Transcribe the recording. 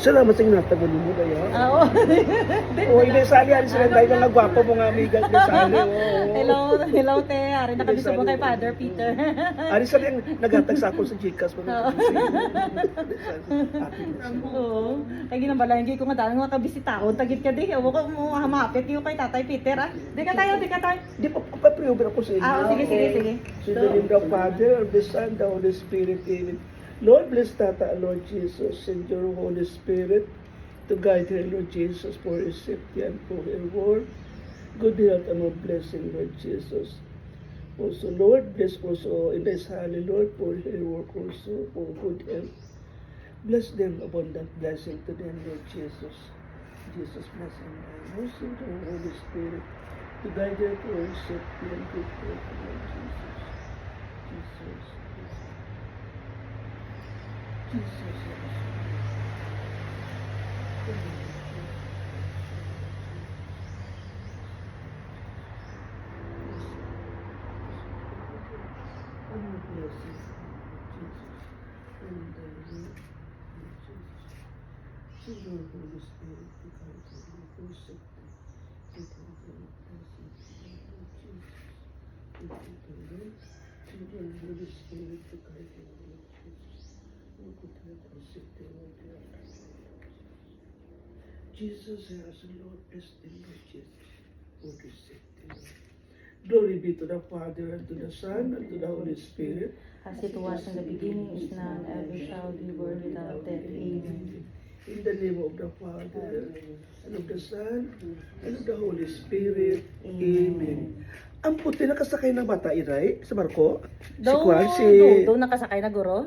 salamat sa inatagon mo kayo. Oo. Oo, inesali sila dahil na nagwapo mo nga amiga inesali. Hello, te. Ari na kami subong kay Father Peter. Ari sa yung naghatag sa ako sa Gcash mo. Oo. Kaya ginambalayang ko nga dahil mga kabisitaon. Tagit ka di. Huwag ko hamapit yung kay Tatay Peter. Di ka tayo. Di pa papriyober ako sa inyo. Sige. In the name of the Father, of the Son, the Holy Spirit, amen. Lord, bless Tata, Lord Jesus, send your Holy Spirit to guide her, Lord Jesus, for her safety and for her work. Good health and more blessing, Lord Jesus. Also, Lord, bless also in this holy Lord for her work also, for good health. Bless them, abundant blessing to them, Lord Jesus. Jesus, bless them. And also the Holy Spirit to guide her for her safety and good health, Lord Jesus. Jesus. Jesus as Lord, bless them, Lord Jesus, for the safety. Glory be to the Father, and to the Son, and to the Holy Spirit. As it was in the beginning, is now, and ever shall be, world without end. Amen. In the name of the Father, and of the Son, and of the Holy Spirit. Amen. Ang puti nakasakay ng bata, Iray, sa barko. Si Kwan, si... Doon nakasakay na guro?